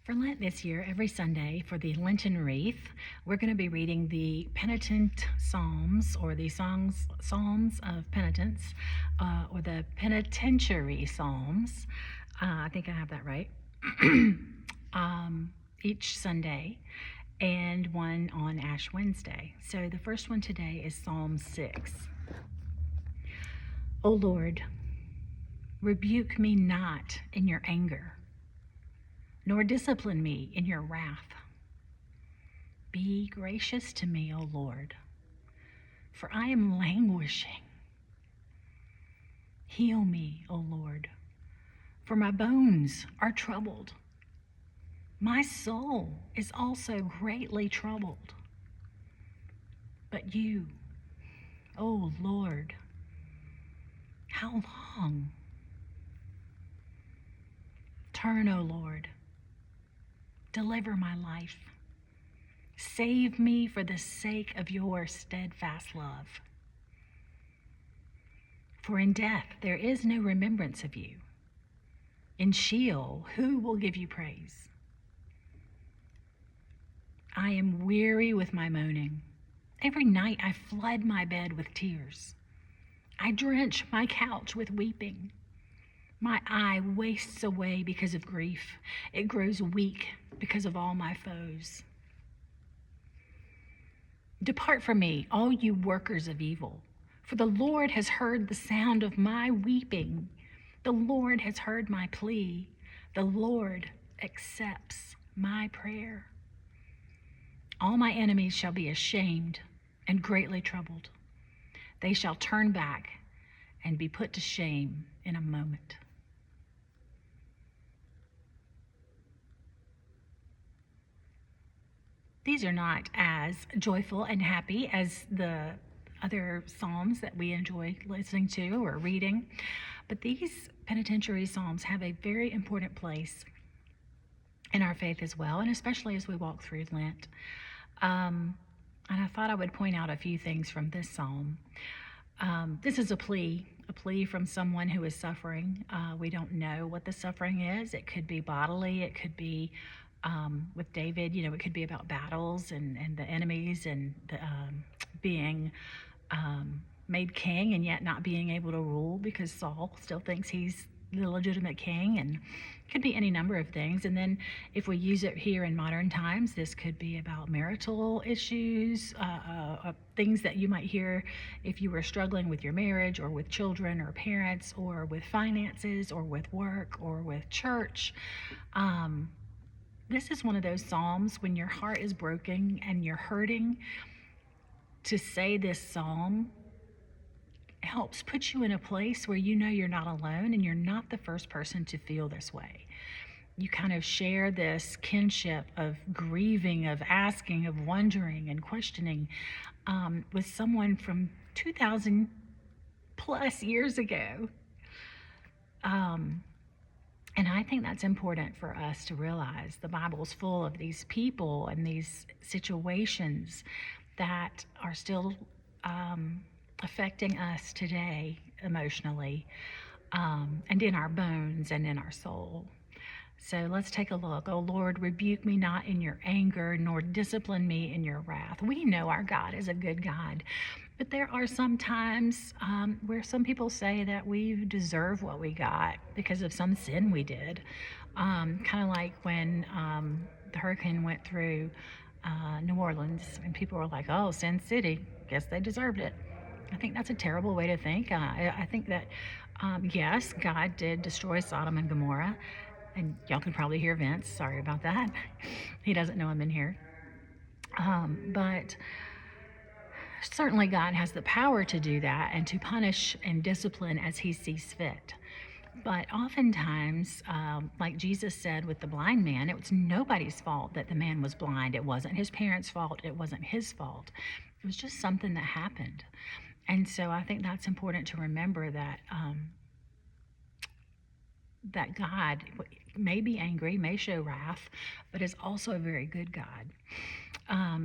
For Lent this year, every Sunday for the Lenten wreath, we're going to be reading the penitent psalms, or the psalms of penitence, or the penitentiary psalms. I think I have that right. Each Sunday, and one on Ash Wednesday. So the first one today is Psalm 6. O Lord, rebuke me not in your anger, nor discipline me in your wrath. Be gracious to me, O Lord, for I am languishing. Heal me, O Lord, for my bones are troubled. My soul is also greatly troubled. But you, O Lord, how long? Turn, O Lord, deliver my life. Save me for the sake of your steadfast love. For in death there is no remembrance of you. In Sheol, who will give you praise? I am weary with my moaning. Every night I flood my bed with tears. I drench my couch with weeping. My eye wastes away because of grief. It grows weak because of all my foes. Depart from me, all you workers of evil, for the Lord has heard the sound of my weeping. The Lord has heard my plea. The Lord accepts my prayer. All my enemies shall be ashamed and greatly troubled. They shall turn back and be put to shame in a moment. These are not as joyful and happy as the other psalms that we enjoy listening to or reading, but these penitentiary psalms have a very important place in our faith as well, and especially as we walk through Lent. And I thought I would point out a few things from this psalm. This is a plea from someone who is suffering. We don't know what the suffering is. It could be bodily, it could be with David, it could be about battles and the enemies and the, being made king and yet not being able to rule because Saul still thinks he's the legitimate king, and could be any number of things. And then if we use it here in modern times, this could be about marital issues, things that you might hear if you were struggling with your marriage or with children or parents or with finances or with work or with church. This is one of those psalms when your heart is broken and you're hurting. To say this psalm helps put you in a place where you know you're not alone and you're not the first person to feel this way. You kind of share this kinship of grieving, of asking, of wondering and questioning with someone from 2,000 plus years ago. And I think that's important for us to realize. The Bible's full of these people and these situations that are still affecting us today emotionally, and in our bones and in our soul. So let's take a look. Oh Lord, rebuke me not in your anger, nor discipline me in your wrath. We know our God is a good God, but there are some times where some people say that we deserve what we got because of some sin we did. Kind of like when the hurricane went through New Orleans, and people were like, oh, Sin City, guess they deserved it. I think that's a terrible way to think. I think that, yes, God did destroy Sodom and Gomorrah, and y'all can probably hear Vince. Sorry about that. He doesn't know I'm in here. But certainly God has the power to do that and to punish and discipline as he sees fit. But oftentimes, like Jesus said with the blind man, it was nobody's fault that the man was blind. It wasn't his parents' fault. It wasn't his fault. It was just something that happened. And so I think that's important to remember, that that God may be angry, may show wrath, but is also a very good God.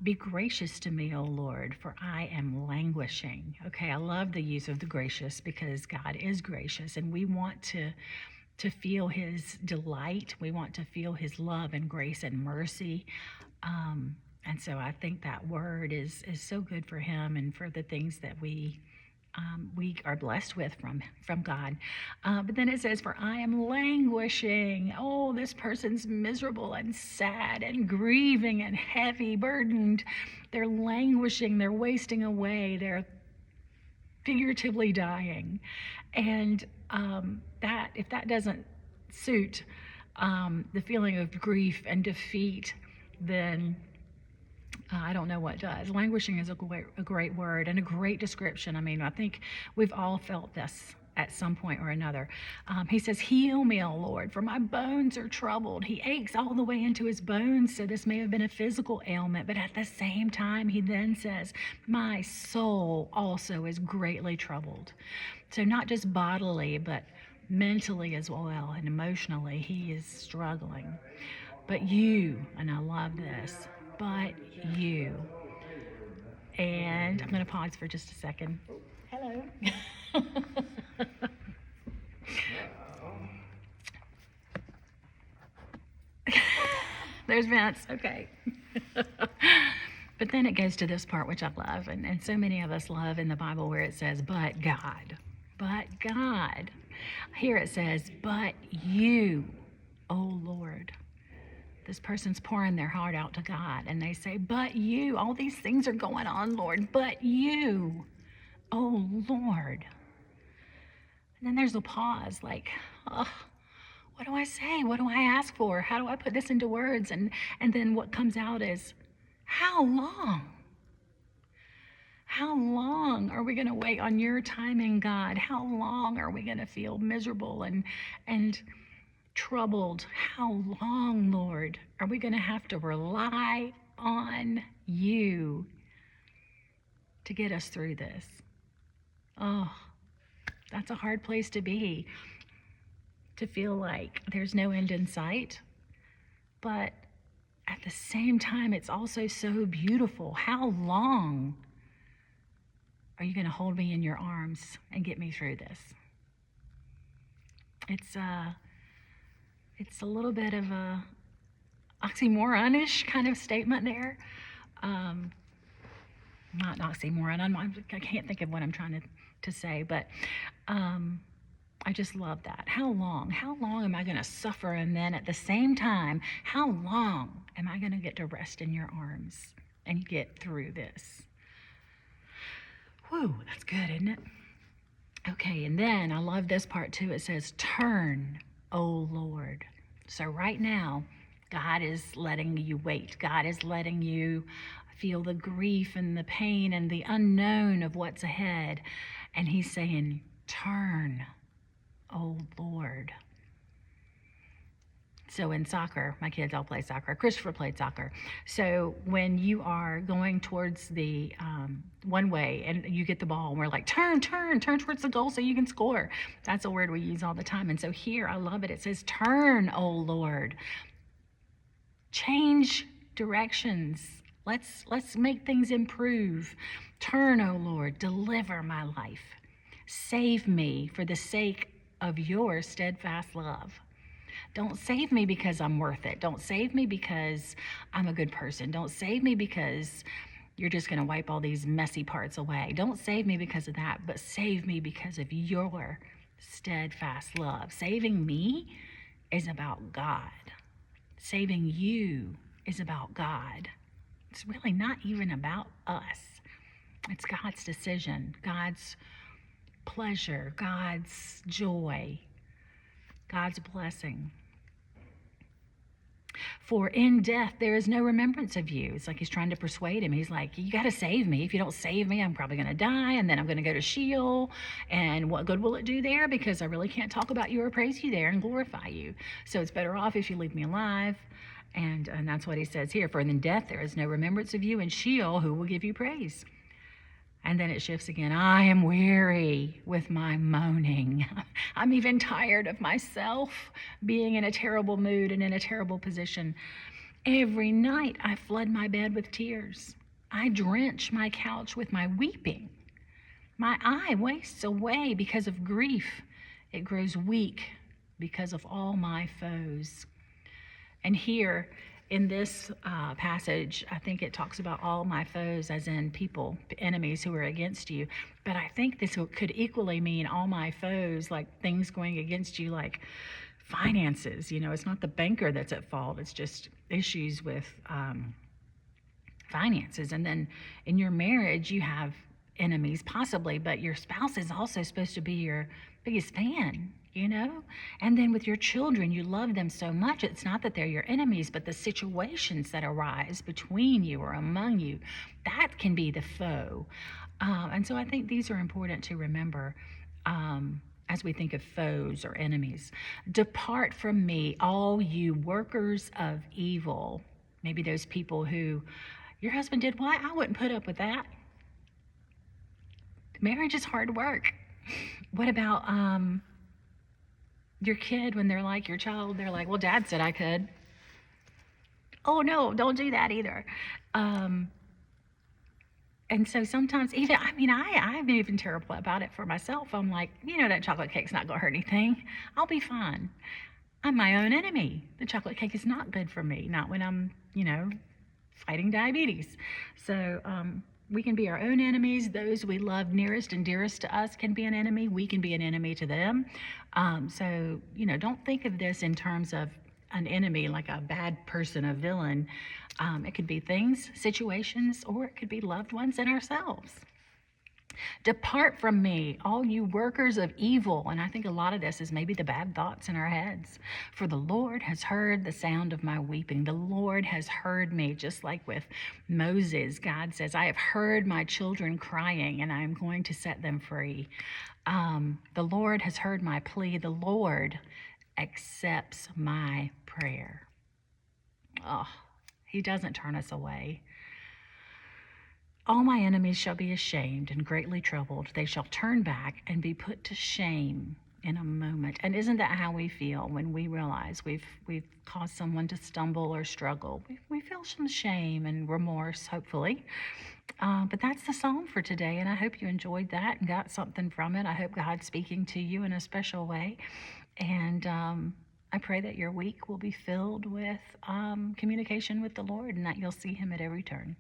Be gracious to me, O Lord, for I am languishing. Okay, I love the use of the gracious because God is gracious, and we want to to feel his delight. We want to feel his love and grace and mercy. And so I think that word is so good for him and for the things that we are blessed with from God. But then it says, for I am languishing. Oh, this person's miserable and sad and grieving and heavy burdened. They're languishing. They're wasting away. They're figuratively dying. And that if that doesn't suit the feeling of grief and defeat, then I don't know what does. Languishing is a great word and a great description. I mean, I think we've all felt this at some point or another. He says, heal me, O Lord, for my bones are troubled. He aches all the way into his bones, so this may have been a physical ailment, but at the same time, he then says, my soul also is greatly troubled. So not just bodily, but mentally as well and emotionally, he is struggling. But you, and I love this, but you. And I'm going to pause for just a second. Hello. There's Vince. Okay. But then it goes to this part, which I love, and so many of us love in the Bible where it says, but God. But God. Here it says, but you, O Lord. This person's pouring their heart out to God, and they say, but you, all these things are going on, Lord, but you, oh Lord. And then there's a pause, like, oh, what do I say? What do I ask for? How do I put this into words? And then what comes out is, how long? How long are we going to wait on your timing, God? How long are we going to feel miserable and troubled? How long, Lord, are we going to have to rely on you to get us through this? Oh, that's a hard place to be, to feel like there's no end in sight. But at the same time, it's also so beautiful. How long are you going to hold me in your arms and get me through this? It's a little bit of a oxymoronish kind of statement there. Not an oxymoron. I can't think of what I'm trying to say, but I just love that. How long? How long am I going to suffer? And then at the same time, how long am I going to get to rest in your arms and get through this? Whew, that's good, isn't it? Okay, and then I love this part too. It says, turn, O Lord. So right now, God is letting you wait. God is letting you feel the grief and the pain and the unknown of what's ahead. And he's saying, turn, O Lord. So in soccer, my kids all play soccer. Christopher played soccer. So when you are going towards the one way and you get the ball and we're like, turn towards the goal so you can score. That's a word we use all the time. And so here, I love it. It says, turn, O Lord. Change directions. Let's make things improve. Turn, O Lord. Deliver my life. Save me for the sake of your steadfast love. Don't save me because I'm worth it. Don't save me because I'm a good person. Don't save me because you're just going to wipe all these messy parts away. Don't save me because of that, but save me because of your steadfast love. Saving me is about God. Saving you is about God. It's really not even about us. It's God's decision, God's pleasure, God's joy, God's blessing. For in death there is no remembrance of you. It's like he's trying to persuade him. He's like, you got to save me. If you don't save me, I'm probably going to die, and then I'm going to go to Sheol. And what good will it do there? Because I really can't talk about you or praise you there and glorify you. So it's better off if you leave me alive. And that's what he says here. For in death there is no remembrance of you. In Sheol, who will give you praise? And then it shifts again. I am weary with my moaning. I'm even tired of myself being in a terrible mood and in a terrible position. Every night I flood my bed with tears. I drench my couch with my weeping. My eye wastes away because of grief. It grows weak because of all my foes. And here in this passage, I think it talks about all my foes, as in people, enemies who are against you. But I think this could equally mean all my foes, like things going against you, like finances. You know, it's not the banker that's at fault, it's just issues with finances. And then in your marriage, you have enemies, possibly, but your spouse is also supposed to be your biggest fan, you know? And then with your children, you love them so much. It's not that they're your enemies, but the situations that arise between you or among you, that can be the foe. And so I think these are important to remember. As we think of foes or enemies. Depart from me, all you workers of evil. Maybe those people who your husband did what? I wouldn't put up with that. Marriage is hard work. What about your kid when they're like, your child, they're like, well, dad said I could. Oh, no, don't do that either. And so sometimes even, I'm even terrible about it for myself. I'm like, that chocolate cake's not going to hurt anything. I'll be fine. I'm my own enemy. The chocolate cake is not good for me, not when I'm, fighting diabetes. So we can be our own enemies. Those we love nearest and dearest to us can be an enemy. We can be an enemy to them. So, don't think of this in terms of an enemy like a bad person, a villain. It could be things, situations, or it could be loved ones and ourselves. Depart from me, all you workers of evil. And I think a lot of this is maybe the bad thoughts in our heads. For the Lord has heard the sound of my weeping. The Lord has heard me, just like with Moses. God says, I have heard my children crying, and I am going to set them free. The Lord has heard my plea. The Lord accepts my prayer. Oh, he doesn't turn us away. All my enemies shall be ashamed and greatly troubled. They shall turn back and be put to shame in a moment. And isn't that how we feel when we realize we've caused someone to stumble or struggle? We feel some shame and remorse, hopefully. But that's the psalm for today, and I hope you enjoyed that and got something from it. I hope God's speaking to you in a special way. And I pray that your week will be filled with communication with the Lord and that you'll see him at every turn.